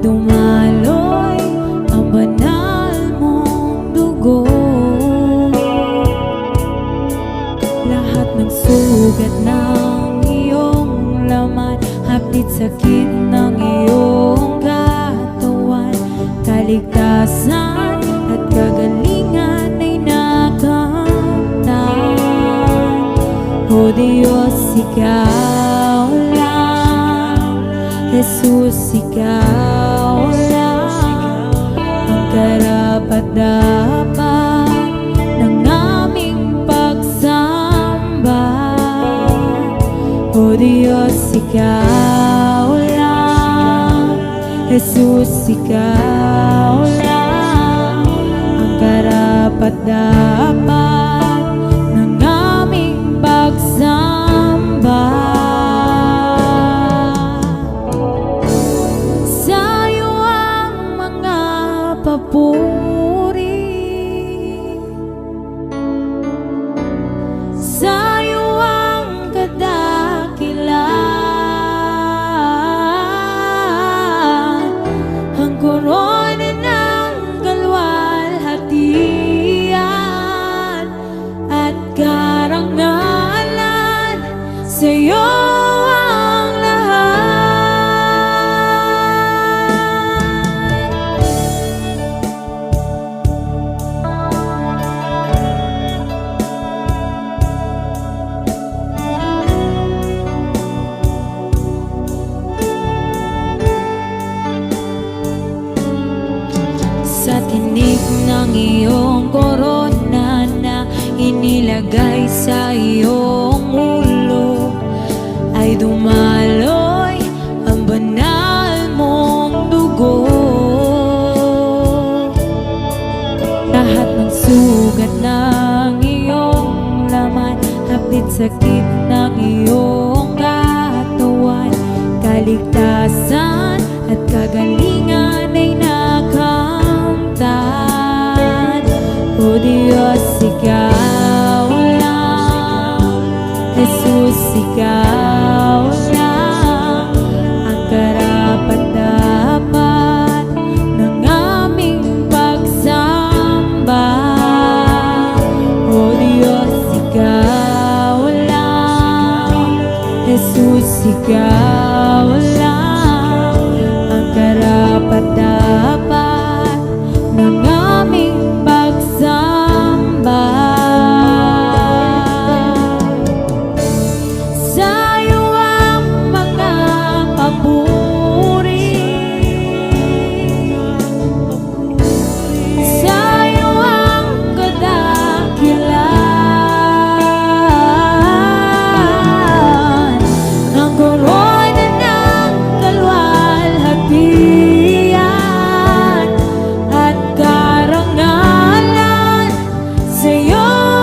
dumaloy ang banal mong dugo. Lahat ng sugat ng iyong laman, hapit sakit ng iyong katawan, kaligtasan at kagalingan ay nakamtan. O Diyos, Ikaw lang, Jesus, Ikaw lang ang karapat-dapat ng aming pagsamba. O Diyos, Ikaw lang, Jesus, Ikaw lang ang karapat-dapat ng aming pagsamba. Sa'yo ang mga papuri, sa'yo ang kadakilan, ang korona ng kalwalhatian at karangalan, sa'yo ang sa tinig ng iyong korona na inilagay sa iyong ulo, ay dumaloy ang banal mong dugo. Lahat ng sugat ng iyong laman, hapit sakit ng iyong katawan, kaligtasan at kagalingan ay nakamtan. O Diyos, Ikaw lang, Jesus, Ikaw lang ang karapat-dapat ng aming pagsamba. O Diyos, Ikaw lang, Jesus, Ikaw lang ang karapat-dapat ng aming pagsamba. Sa'yo ang mga papuri, sa'yo ang kadakilan, ang korona ng kalwalhatian at karangalan, sa'yo ang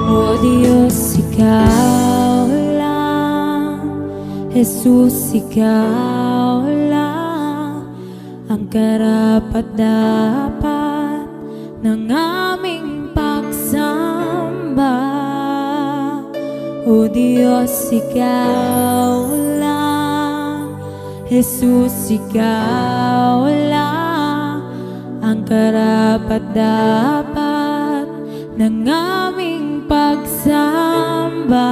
O Diyos, Ikaw lang, Jesus, Ikaw lang ang karapat-dapat ng aming pagsamba. O Diyos, Ikaw lang, Jesus, Ikaw lang ang karapat-dapat ng aming pagsamba.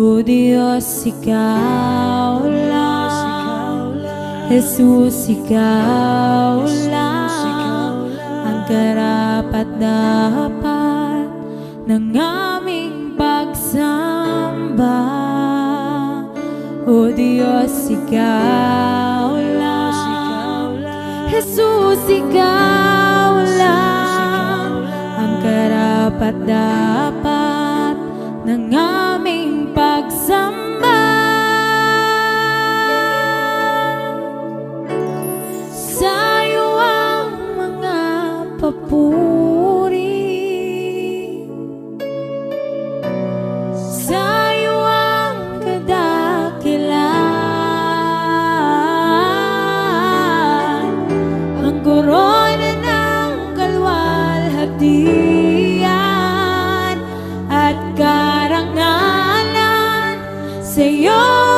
O Diyos, Ikaw lang, Jesus, Ikaw lang ang karapat-dapat ng aming pagsamba. O Diyos, Ikaw lang, Jesus, Ikaw lang ang karapat-dapat ng aming pagsamba. Sa'yo ang mga papuri, sa'yo ang kadakilan, ang korona ng kalwalhatian at karangalan sa'yo.